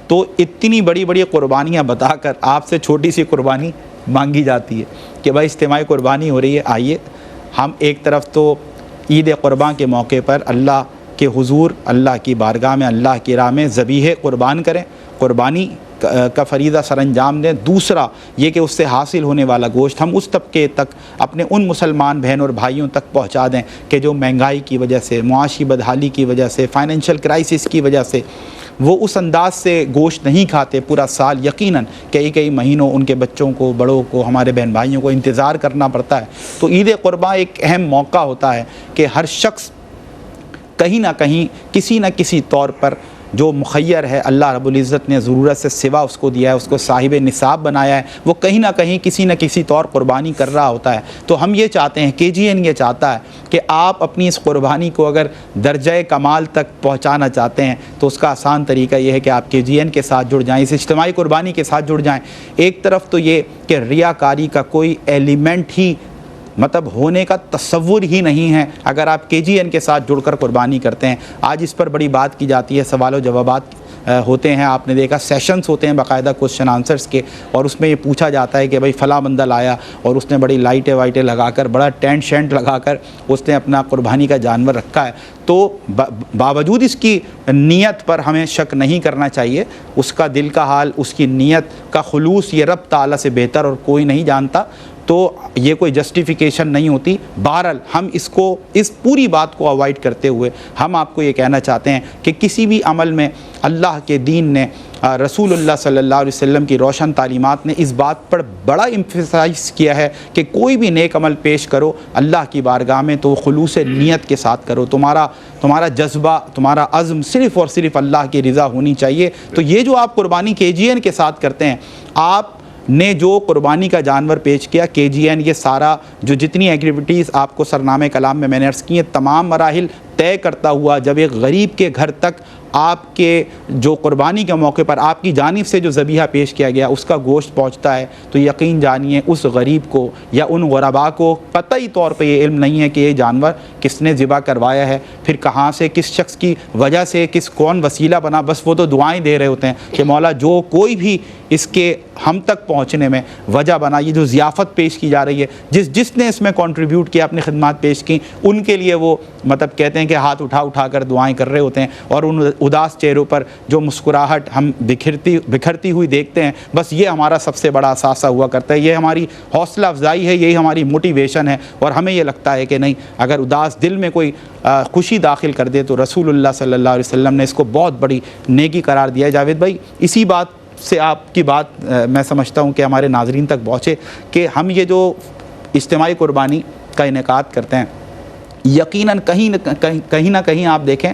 تو اتنی بڑی بڑی قربانیاں بتا کر آپ سے چھوٹی سی قربانی مانگی جاتی ہے کہ بھائی اجتماعی قربانی ہو رہی ہے، آئیے ہم ایک طرف تو عید قربان کے موقع پر اللہ کے حضور، اللہ کی بارگاہ میں، اللہ کی راہ میں ذبیحہ قربان کریں، قربانی کا فریضہ سر انجام دیں. دوسرا یہ کہ اس سے حاصل ہونے والا گوشت ہم اس طبقے تک، اپنے ان مسلمان بہن اور بھائیوں تک پہنچا دیں کہ جو مہنگائی کی وجہ سے، معاشی بدحالی کی وجہ سے، فائنینشیل کرائسس کی وجہ سے وہ اس انداز سے گوشت نہیں کھاتے پورا سال. یقیناً کئی مہینوں ان کے بچوں کو، بڑوں کو، ہمارے بہن بھائیوں کو انتظار کرنا پڑتا ہے. تو عید قربان ایک اہم موقع ہوتا ہے کہ ہر شخص کہیں نہ کہیں، کسی نہ کسی طور پر جو مخیر ہے اللہ رب العزت نے ضرورت سے سوا اس کو دیا ہے, اس کو صاحب نصاب بنایا ہے, وہ کہیں نہ کہیں کسی نہ کسی طور قربانی کر رہا ہوتا ہے. تو ہم یہ چاہتے ہیں, KGN یہ چاہتا ہے کہ آپ اپنی اس قربانی کو اگر درجہ کمال تک پہنچانا چاہتے ہیں تو اس کا آسان طریقہ یہ ہے کہ آپ KGN کے ساتھ جڑ جائیں, اس اجتماعی قربانی کے ساتھ جڑ جائیں. ایک طرف تو یہ کہ ریاکاری کا کوئی ایلیمنٹ ہی مطلب ہونے کا تصور ہی نہیں ہے اگر آپ KGN کے ساتھ جڑ کر قربانی کرتے ہیں. آج اس پر بڑی بات کی جاتی ہے, سوال و جوابات ہوتے ہیں, آپ نے دیکھا سیشنز ہوتے ہیں باقاعدہ کوشچن آنسرز کے, اور اس میں یہ پوچھا جاتا ہے کہ بھائی فلاں بندہ لایا اور اس نے بڑی لائٹیں وائٹیں لگا کر, بڑا ٹینٹ شینٹ لگا کر اس نے اپنا قربانی کا جانور رکھا ہے. تو باوجود اس کی نیت پر ہمیں شک نہیں کرنا چاہیے, اس کا دل کا حال, اس کی نیت کا خلوص یہ رب تعالیٰ سے بہتر اور کوئی نہیں جانتا. تو یہ کوئی جسٹیفیکیشن نہیں ہوتی. بہرحال ہم اس پوری بات کو اوائڈ کرتے ہوئے ہم آپ کو یہ کہنا چاہتے ہیں کہ کسی بھی عمل میں اللہ کے دین نے, رسول اللہ صلی اللہ علیہ وسلم کی روشن تعلیمات نے اس بات پر بڑا ایمفیسائز کیا ہے کہ کوئی بھی نیک عمل پیش کرو اللہ کی بارگاہ میں تو خلوص نیت کے ساتھ کرو, تمہارا جذبہ, تمہارا عزم صرف اور صرف اللہ کی رضا ہونی چاہیے. تو یہ جو آپ قربانی KGN کے ساتھ کرتے ہیں, آپ نے جو قربانی کا جانور پیش کیا, KGN یہ سارا جو جتنی ایکٹیویٹیز آپ کو سرنامے کلام میں نے عرض کی ہیں, تمام مراحل طے کرتا ہوا جب ایک غریب کے گھر تک آپ کے جو قربانی کے موقع پر آپ کی جانب سے جو ذبیحہ پیش کیا گیا اس کا گوشت پہنچتا ہے, تو یقین جانیے اس غریب کو یا ان غرباء کو قطعی طور پہ یہ علم نہیں ہے کہ یہ جانور کس نے ذبح کروایا ہے, پھر کہاں سے, کس شخص کی وجہ سے, کون وسیلہ بنا. بس وہ تو دعائیں دے رہے ہوتے ہیں کہ مولا جو کوئی بھی اس کے ہم تک پہنچنے میں وجہ بنا, یہ جو ضیافت پیش کی جا رہی ہے, جس نے اس میں کنٹریبیوٹ کیا, اپنی خدمات پیش کی, ان کے لیے وہ مطلب کہتے ہیں کہ ہاتھ اٹھا کر دعائیں کر رہے ہوتے ہیں, اور ان اداس چہروں پر جو مسکراہٹ ہم بکھرتی ہوئی دیکھتے ہیں, بس یہ ہمارا سب سے بڑا اثاثہ ہوا کرتا ہے. یہ ہماری حوصلہ افزائی ہے, یہی ہماری موٹیویشن ہے, اور ہمیں یہ لگتا ہے کہ نہیں, اگر اداس دل میں کوئی خوشی داخل کر دے تو رسول اللہ صلی اللہ علیہ وسلم نے اس کو بہت بڑی نیکی قرار دیا ہے. جاوید بھائی, اسی بات سے آپ کی بات میں سمجھتا ہوں کہ ہمارے ناظرین تک پہنچے کہ ہم یہ جو اجتماعی قربانی کا انعقاد کرتے ہیں, یقیناً کہیں نہ کہیں آپ دیکھیں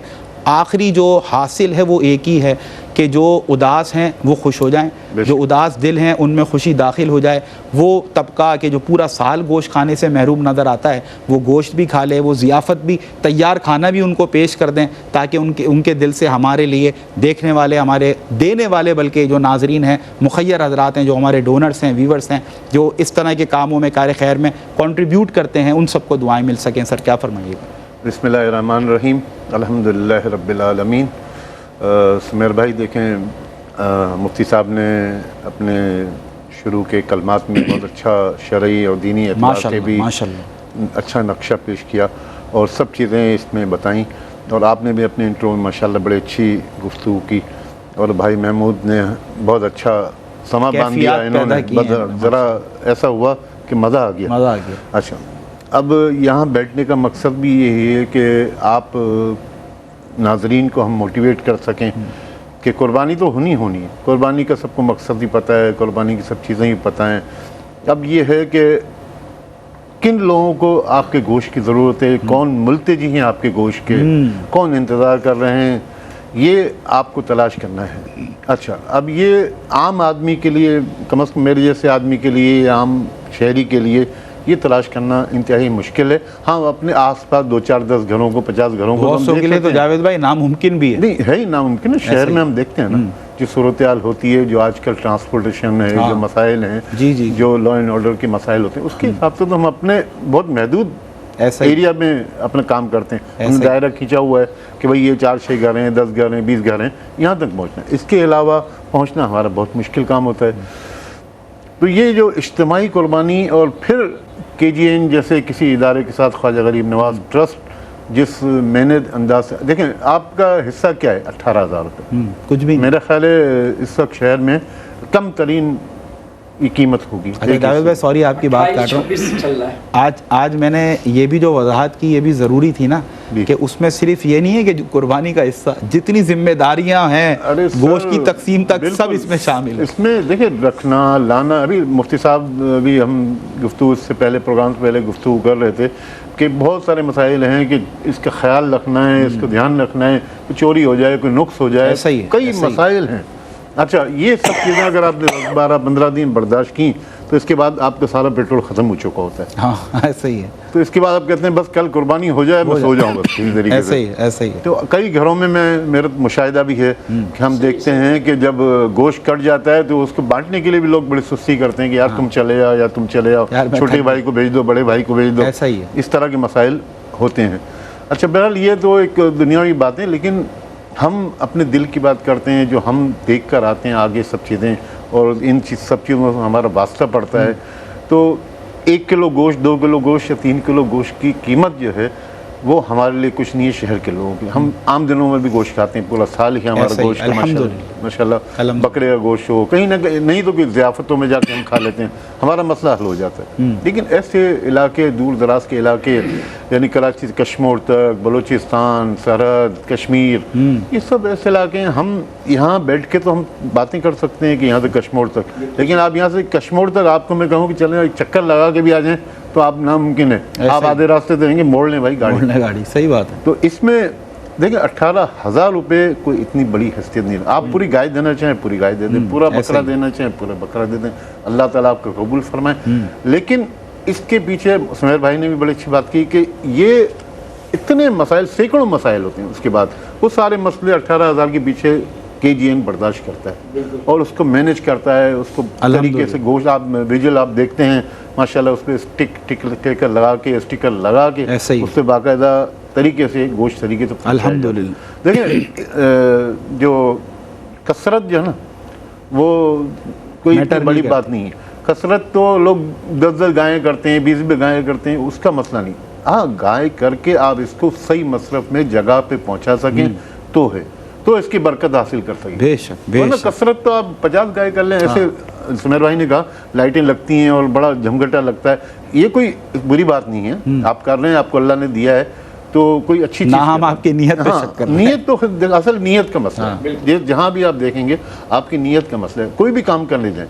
آخری جو حاصل ہے وہ ایک ہی ہے کہ جو اداس ہیں وہ خوش ہو جائیں, جو اداس دل ہیں ان میں خوشی داخل ہو جائے. وہ طبقہ کہ جو پورا سال گوشت کھانے سے محروم نظر آتا ہے وہ گوشت بھی کھا لے, وہ ضیافت بھی, تیار کھانا بھی ان کو پیش کر دیں, تاکہ ان کے دل سے ہمارے لیے دیکھنے والے, ہمارے دینے والے, بلکہ جو ناظرین ہیں, مخیر حضرات ہیں, جو ہمارے ڈونرز ہیں, ویورز ہیں, جو اس طرح کے کاموں میں کار خیر میں کنٹریبیوٹ کرتے ہیں, ان سب کو دعائیں مل سکیں. سر کیا فرمائیے گا؟ بسم اللہ الرحمن الرحیم, الحمدللہ رب العالمین. سمیر بھائی دیکھیں, مفتی صاحب نے اپنے شروع کے کلمات میں بہت اچھا شرعی اور دینی اعتبار سے بھی اچھا نقشہ پیش کیا اور سب چیزیں اس میں بتائیں, اور آپ نے بھی اپنے انٹرو میں ماشاءاللہ بڑی اچھی گفتگو کی, اور بھائی محمود نے بہت اچھا سما باندھ دیا. انہوں نے ذرا ایسا ہوا کہ مزہ آ گیا. اچھا, اب یہاں بیٹھنے کا مقصد بھی یہی ہے کہ آپ ناظرین کو ہم موٹیویٹ کر سکیں کہ قربانی تو ہونی ہے, قربانی کا سب کو مقصد ہی پتہ ہے, قربانی کی سب چیزیں ہی پتہ ہیں. اب یہ ہے کہ کن لوگوں کو آپ کے گوشت کی ضرورت ہے, کون ملتجی ہیں آپ کے گوشت کے, کون انتظار کر رہے ہیں, یہ آپ کو تلاش کرنا ہے. اچھا, اب یہ عام آدمی کے لیے, کم از کم میرے جیسے آدمی کے لیے, عام شہری کے لیے یہ تلاش کرنا انتہائی مشکل ہے. ہاں, اپنے آس پاس 2-4-10 گھروں کو, 50 گھروں کو ہم دیکھ تو جاوید بھائی ناممکن بھی ہے. نہیں ہے ہی ناممکن ہے. شہر میں ہم دیکھتے ہیں نا جو صورتحال ہوتی ہے, جو آج کل ٹرانسپورٹیشن ہے, جو مسائل ہیں, جو لا اینڈ آرڈر کے مسائل ہوتے ہیں, اس کے حساب سے تو ہم اپنے بہت محدود ایریا میں اپنا کام کرتے ہیں. ہم دائرہ کھینچا ہوا ہے کہ بھئی یہ 4-6 گھر ہیں, 10 گھر ہیں, 20 گھر ہیں, یہاں تک پہنچنا. اس کے علاوہ پہنچنا ہمارا بہت مشکل کام ہوتا ہے. تو یہ جو اجتماعی قربانی, اور پھر KGN جیسے کسی ادارے کے ساتھ خواجہ غریب نواز ٹرسٹ جس محنت انداز سے, دیکھیں آپ کا حصہ کیا ہے, 18,000 روپے. کچھ بھی میرا خیال ہے اس وقت شہر میں کم ترین یہ قیمت ہوگی. اچھا جاوید بھائی سوری آپ کی بات کاٹ رہا ہوں. چل رہا ہے. آج میں نے یہ بھی جو وضاحت کی یہ بھی ضروری تھی نا کہ اس میں صرف یہ نہیں ہے کہ قربانی کا حصہ، جتنی ذمہ داریاں ہیں گوشت کی تقسیم تک سب اس میں شامل ہے. اس میں دیکھیں رکھنا لانا، ابھی مفتی صاحب ابھی ہم گفتگو اس سے پہلے پروگرام سے پہلے گفتگو کر رہے تھے کہ بہت سارے مسائل ہیں کہ اس کا خیال رکھنا ہے، اس کو دھیان رکھنا ہے، کوئی چوری ہو جائے، کوئی نقص ہو جائے، کئی مسائل ہیں. اچھا یہ سب چیزیں اگر آپ نے 12-15 دن برداشت کی تو اس کے بعد آپ کا سارا پیٹرول ختم ہو چکا ہوتا ہے. ہاں ایسا ہی ہے. تو اس کے بعد آپ کہتے ہیں بس کل قربانی ہو جائے بس ہو جاؤں بس اسی طریقے سے. ایسا ہی ہے. تو کئی گھروں میں میرا مشاہدہ بھی ہے کہ ہم دیکھتے ہیں کہ جب گوشت کٹ جاتا ہے تو اس کو بانٹنے کے لیے بھی لوگ بڑی سستی کرتے ہیں کہ یار تم چلے جاؤ یا تم چلے جاؤ، چھوٹے بھائی کو بھیج دو، بڑے بھائی کو بھیج دو. ایسا ہی ہے. اس طرح کے مسائل ہوتے ہیں. اچھا بہرحال یہ تو ایک دنیاوی باتیں، لیکن ہم اپنے دل کی بات کرتے ہیں جو ہم دیکھ کر آتے ہیں آگے سب چیزیں، اور ان سب چیزوں سے ہمارا واسطہ پڑتا ہے. تو 1 کلو گوشت، 2 کلو گوشت یا 3 کلو گوشت کی قیمت جو ہے وہ ہمارے لیے کچھ نہیں ہے شہر کے لوگوں کی. ہم عام دنوں میں بھی گوشت کھاتے ہیں، پورا سال ہی ہمارا گوشت ماشاءاللہ بکرے کا گوشت ہو، کہیں نہ کہیں نہیں تو کوئی ضیافتوں میں جا کے ہم کھا لیتے ہیں، ہمارا مسئلہ حل ہو جاتا ہے. لیکن ایسے علاقے، دور دراز کے علاقے، یعنی کراچی سے کشمیر تک، بلوچستان، سرحد، کشمیر، یہ سب ایسے علاقے ہیں. ہم یہاں بیٹھ کے تو ہم باتیں کر سکتے ہیں کہ یہاں سے کشمیر تک، لیکن آپ یہاں سے کشمیر تک آپ کو میں کہوں کہ چلیں ایک چکر لگا کے بھی آ جائیں تو آپ ناممکن ہے. آپ آدھے راستے دیں گے موڑ لیں بھائی گاڑی. صحیح بات ہے. تو اس میں دیکھیں 18,000 روپے کوئی اتنی بڑی حیثیت نہیں ہے. آپ پوری گائے دینا چاہیں پوری گائے دے دیں، پورا بکرا دینا چاہیں پورا بکرا دے دیں، اللہ تعالیٰ آپ کو قبول فرمائے. لیکن اس کے پیچھے سمیر بھائی نے بھی بڑی اچھی بات کی کہ یہ اتنے مسائل، سینکڑوں مسائل ہوتے ہیں. اس کے بعد وہ سارے مسئلے 18,000 کے پیچھے KGN برداشت کرتا ہے اور اس کو مینیج کرتا ہے. اس کو طریقے سے گوشت آپ ویژول آپ دیکھتے ہیں ماشاءاللہ اس پہ اسٹیکر لگا کے اس پہ باقاعدہ طریقے سے گوشت طریقے سے الحمدللہ. دیکھیں جو کثرت جو ہے نا وہ کوئی بڑی بات نہیں ہے. کثرت تو لوگ 10 گائیں کرتے ہیں، 20 گائیں کرتے ہیں، اس کا مسئلہ نہیں. ہاں گائے کر کے آپ اس کو صحیح مصرف میں جگہ پہ پہنچا سکیں تو ہے، تو اس کی برکت حاصل کر سکیں. بے شک ورنہ کثرت تو آپ 50 گائے کر لیں. ایسے سمیر بھائی نے کہا لائٹیں لگتی ہیں اور بڑا جھمگٹا لگتا ہے، یہ کوئی بری بات نہیں ہے. آپ کر رہے ہیں، آپ کو اللہ نے دیا ہے تو کوئی اچھی چیز. ہم آپ کی نیت پہ شک کر رہے ہیں. نیت تو اصل نیت کا مسئلہ ہے. جہاں بھی آپ دیکھیں گے آپ کی نیت کا مسئلہ ہے. کوئی بھی کام کر لے جائیں.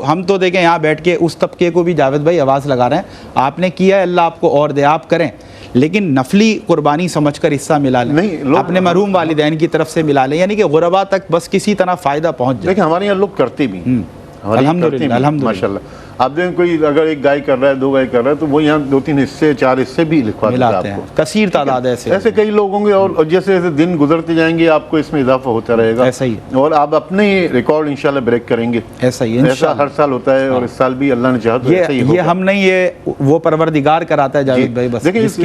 ہم تو دیکھیں یہاں بیٹھ کے اس طبقے کو بھی جاوید بھائی آواز لگا رہے ہیں، آپ نے کیا ہے اللہ آپ کو اور دے، آپ کریں، لیکن نفلی قربانی سمجھ کر حصہ ملا لیں، اپنے مرحوم والدین کی طرف سے ملا لیں، یعنی کہ غربا تک بس کسی طرح فائدہ پہنچ جائے. دیکھیں ہمارے یہاں لوگ کرتے بھی ہیں الحمدللہ. ماشاءاللہ. آپ دیکھیں کوئی اگر 1 گائے کر رہا ہے، 2 گائے کر رہا ہے تو وہ یہاں 2-3 حصے 4 حصے بھی لکھوا دیتے ہیں آپ کو. کثیر تعداد ایسے کئی لوگ ہوں گے اور جیسے جیسے دن گزرتے جائیں گے آپ کو اس میں اضافہ ہوتا رہے گا. ایسا ہی اور آپ اپنے ریکارڈ انشاءاللہ بریک کریں گے. ایسا ہی ہر سال ہوتا ہے اور اس سال بھی اللہ نے چاہا تو ایسا ہی ہوگا. یہ ہم نہیں، یہ وہ پروردگار کراتا ہے جاوید بھائی. بس دیکھیں اس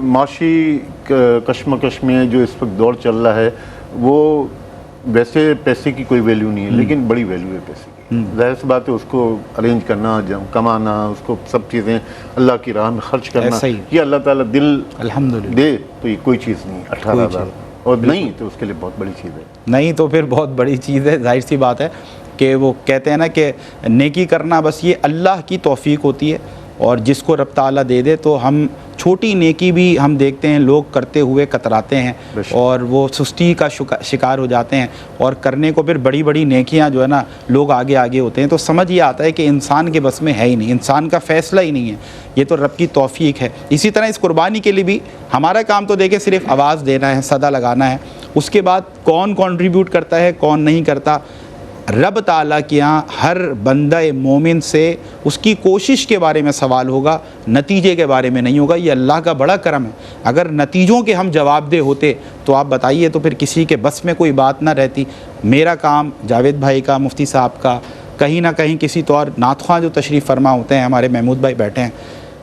معاشی کشمکش میں جو اس وقت دور چل رہا ہے وہ ویسے پیسے کی کوئی ویلیو نہیں ہے، لیکن بڑی ویلیو ہے پیسے کی. ظاہر سی بات ہے اس کو ارینج کرنا، کمانا، اس کو سب چیزیں اللہ کی راہ میں خرچ کرنا، یہ اللہ تعالیٰ دل الحمدللہ دے تو یہ کوئی چیز نہیں. 18,000 اور نہیں تو اس کے لیے بہت بڑی چیز ہے. نہیں تو پھر بہت بڑی چیز ہے. ظاہر سی بات ہے کہ وہ کہتے ہیں نا کہ نیکی کرنا بس یہ اللہ کی توفیق ہوتی ہے، اور جس کو رب تعالیٰ دے دے تو ہم چھوٹی نیکی بھی ہم دیکھتے ہیں لوگ کرتے ہوئے کتراتے ہیں اور وہ سستی کا شکار ہو جاتے ہیں، اور کرنے کو پھر بڑی بڑی نیکیاں جو ہے نا لوگ آگے آگے ہوتے ہیں. تو سمجھ یہ آتا ہے کہ انسان کے بس میں ہے ہی نہیں، انسان کا فیصلہ ہی نہیں ہے، یہ تو رب کی توفیق ہے. اسی طرح اس قربانی کے لیے بھی ہمارا کام تو دیکھیں صرف آواز دینا ہے، صدا لگانا ہے. اس کے بعد کون کنٹریبیوٹ کرتا ہے کون نہیں کرتا، رب تعالیٰ کے یہاں ہر بندہ مومن سے اس کی کوشش کے بارے میں سوال ہوگا، نتیجے کے بارے میں نہیں ہوگا. یہ اللہ کا بڑا کرم ہے. اگر نتیجوں کے ہم جواب دہ ہوتے تو آپ بتائیے تو پھر کسی کے بس میں کوئی بات نہ رہتی. میرا کام، جاوید بھائی کا، مفتی صاحب کا، کہیں نہ کہیں کسی طور نعت خواں جو تشریف فرما ہوتے ہیں، ہمارے محمود بھائی بیٹھے ہیں،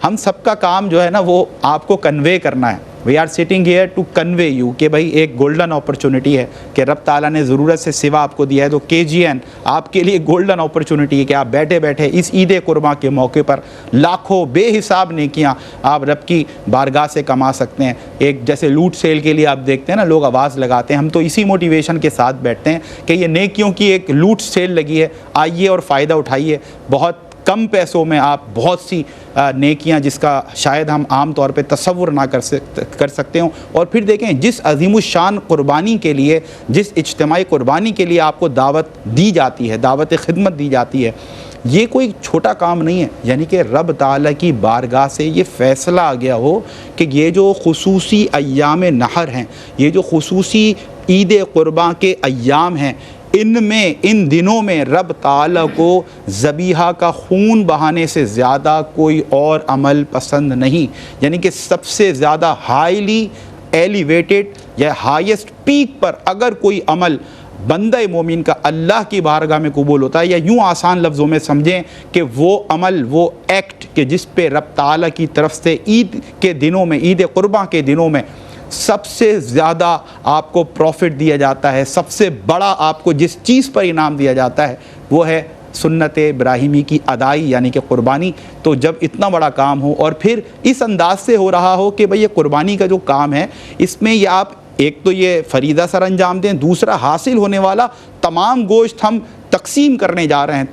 ہم سب کا کام جو ہے نا وہ آپ کو کنوے کرنا ہے. We are sitting here to convey you کہ بھائی ایک گولڈن اپرچونٹی ہے کہ رب تعالیٰ نے ضرورت سے سوا آپ کو دیا ہے، تو KGN آپ کے لیے گولڈن اپرچونٹی ہے کہ آپ بیٹھے بیٹھے اس عید قرباں کے موقع پر لاکھوں بے حساب نیکیاں آپ رب کی بارگاہ سے کما سکتے ہیں۔ ایک جیسے لوٹ سیل کے لیے آپ دیکھتے ہیں نا لوگ آواز لگاتے ہیں، ہم تو اسی موٹیویشن کے ساتھ بیٹھتے ہیں کہ یہ نیکیوں کی ایک لوٹ سیل لگی ہے، آئیے اور فائدہ اٹھائیے۔ بہت کم پیسوں میں آپ بہت سی نیکیاں جس کا شاید ہم عام طور پہ تصور نہ کر سکتے ہوں۔ اور پھر دیکھیں جس عظیم الشان قربانی کے لیے، جس اجتماعی قربانی کے لیے آپ کو دعوت دی جاتی ہے، دعوت خدمت دی جاتی ہے، یہ کوئی چھوٹا کام نہیں ہے۔ یعنی کہ رب تعالیٰ کی بارگاہ سے یہ فیصلہ آ گیا ہو کہ یہ جو خصوصی ایام نحر ہیں، یہ جو خصوصی عید قرباں کے ایام ہیں، ان دنوں میں رب تعالیٰ کو ذبیحہ کا خون بہانے سے زیادہ کوئی اور عمل پسند نہیں۔ یعنی کہ سب سے زیادہ ہائیلی ایلیویٹڈ یا ہائیسٹ پیک پر اگر کوئی عمل بندہ مومن کا اللہ کی بارگاہ میں قبول ہوتا ہے، یا یوں آسان لفظوں میں سمجھیں کہ وہ عمل، وہ ایکٹ کہ جس پہ رب تعالیٰ کی طرف سے عید کے دنوں میں، عید قرباں کے دنوں میں سب سے زیادہ آپ کو پروفٹ دیا جاتا ہے، سب سے بڑا آپ کو جس چیز پر انعام دیا جاتا ہے وہ ہے سنت ابراہیمی کی ادائی، یعنی کہ قربانی۔ تو جب اتنا بڑا کام ہو اور پھر اس انداز سے ہو رہا ہو کہ بھئی یہ قربانی کا جو کام ہے اس میں یہ آپ ایک تو یہ فریضہ سر انجام دیں، دوسرا حاصل ہونے والا تمام گوشت ہم تقسیم کرنے جا رہے ہیں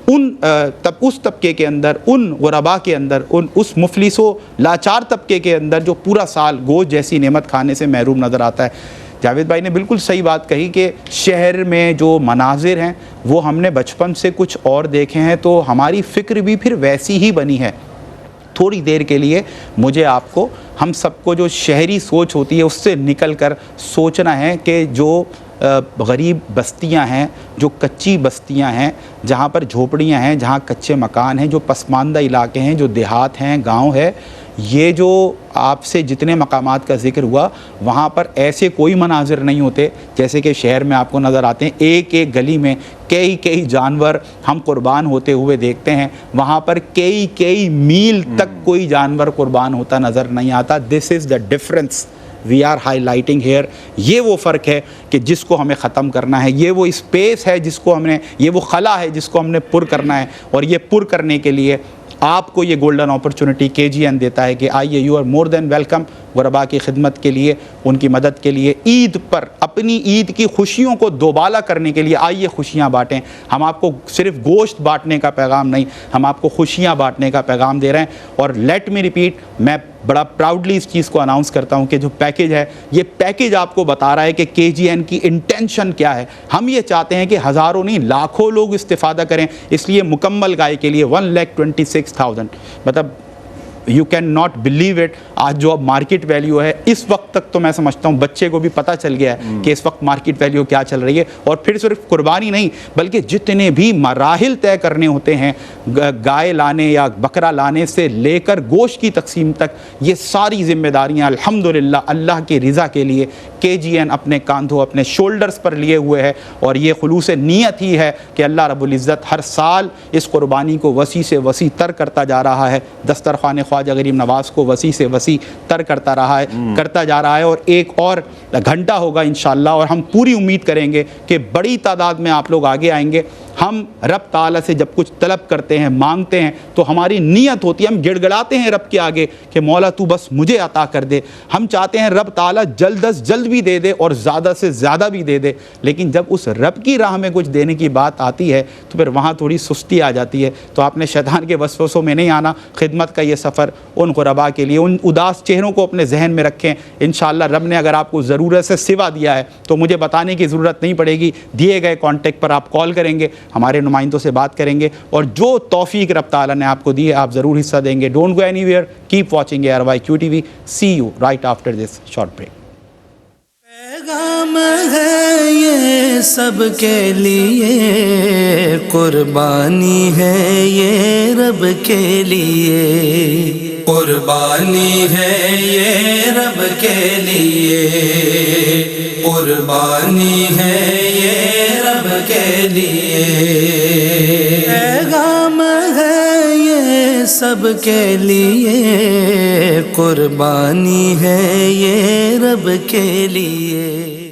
اس طبقے کے اندر، ان غرباء کے اندر، اس مفلس و لاچار طبقے کے اندر جو پورا سال گوشت جیسی نعمت کھانے سے محروم نظر آتا ہے۔ جاوید بھائی نے بالکل صحیح بات کہی کہ شہر میں جو مناظر ہیں وہ ہم نے بچپن سے کچھ اور دیکھے ہیں، تو ہماری فکر بھی پھر ویسی ہی بنی ہے۔ تھوڑی دیر کے لیے مجھے آپ کو، ہم سب کو جو شہری سوچ ہوتی ہے اس سے نکل کر سوچنا ہے کہ جو غریب بستیاں ہیں، جو کچی بستیاں ہیں، جہاں پر جھوپڑیاں ہیں، جہاں کچے مکان ہیں، جو پسماندہ علاقے ہیں، جو دیہات ہیں، گاؤں ہے، یہ جو آپ سے جتنے مقامات کا ذکر ہوا وہاں پر ایسے کوئی مناظر نہیں ہوتے جیسے کہ شہر میں آپ کو نظر آتے ہیں۔ ایک ایک گلی میں کئی جانور ہم قربان ہوتے ہوئے دیکھتے ہیں، وہاں پر کئی میل تک کوئی جانور قربان ہوتا نظر نہیں آتا۔ This is the difference we are highlighting here. یہ وہ فرق ہے کہ جس کو ہمیں ختم کرنا ہے، یہ وہ اسپیس ہے جس کو ہم نے، یہ وہ خلا ہے جس کو ہم نے پر کرنا ہے، اور یہ پر کرنے کے لیے آپ کو یہ گولڈن اپرچونٹی KGN دیتا ہے کہ آئیے، you are more than welcome غرباء کی خدمت کے لیے، ان کی مدد کے لیے، عید پر اپنی عید کی خوشیوں کو دوبالا کرنے کے لیے آئیے خوشیاں بانٹیں۔ ہم آپ کو صرف گوشت بانٹنے کا پیغام نہیں، ہم آپ کو خوشیاں بانٹنے کا پیغام دے رہے ہیں۔ اور لیٹ می ریپیٹ، میں بڑا پراؤڈلی اس چیز کو اناؤنس کرتا ہوں کہ جو پیکیج ہے، یہ پیکیج آپ کو بتا رہا ہے کہ KGN کی انٹینشن کیا ہے۔ ہم یہ چاہتے ہیں کہ ہزاروں نہیں لاکھوں لوگ استفادہ کریں، اس لیے مکمل گائے کے لیے 1,26,000، مطلب you can not believe it. آج جو اب مارکیٹ ویلیو ہے، اس وقت تک تو میں سمجھتا ہوں بچے کو بھی پتہ چل گیا ہے کہ اس وقت مارکیٹ ویلیو کیا چل رہی ہے۔ اور پھر صرف قربانی نہیں بلکہ جتنے بھی مراحل طے کرنے ہوتے ہیں، گائے لانے یا بکرا لانے سے لے کر گوشت کی تقسیم تک، یہ ساری ذمہ داریاں الحمدللہ اللہ کی رضا کے لیے KGN اپنے کاندھوں، اپنے شولڈرز پر لیے ہوئے ہے۔ اور یہ خلوص نیت ہی ہے کہ اللہ رب العزت ہر سال اس قربانی کو وسیع سے وسیع تر کرتا جا رہا ہے، دسترخوان خواجہ غریب نواز کو وسیع سے وسیع تر کرتا جا رہا ہے۔ اور ایک اور گھنٹہ ہوگا انشاءاللہ، اور ہم پوری امید کریں گے کہ بڑی تعداد میں آپ لوگ آگے آئیں گے۔ ہم رب تعالیٰ سے جب کچھ طلب کرتے ہیں، مانگتے ہیں، تو ہماری نیت ہوتی ہے، ہم گڑ گڑاتے ہیں رب کے آگے کہ مولا تو بس مجھے عطا کر دے۔ ہم چاہتے ہیں رب تعالیٰ جلد از جلد بھی دے دے اور زیادہ سے زیادہ بھی دے دے، لیکن جب اس رب کی راہ میں کچھ دینے کی بات آتی ہے تو پھر وہاں تھوڑی سستی آ جاتی ہے۔ تو آپ نے شیطان کے وسوسوں میں نہیں آنا۔ خدمت کا یہ سفر ان غرباء کے لیے، ان اداس چہروں کو اپنے ذہن میں رکھیں۔ انشاءاللہ رب نے اگر آپ کو ضرورت سے سوا دیا ہے تو مجھے بتانے کی ضرورت نہیں پڑے گی، دیے گئے کانٹیکٹ پر آپ کال کریں گے، ہمارے نمائندوں سے بات کریں گے، اور جو توفیق رب تعالیٰ نے آپ کو دی ہے آپ ضرور حصہ دیں گے۔ Don't go any where, keep watching ARYQ TV. See you right after this short break. پیغام ہے یہ سب کے لیے، قربانی ہے یہ رب کے لیے، قربانی ہے یہ رب کے لیے، قربانی ہے یہ رب کے لیے، پیغام ہے یہ سب کے لیے، قربانی ہے یہ رب کے لیے۔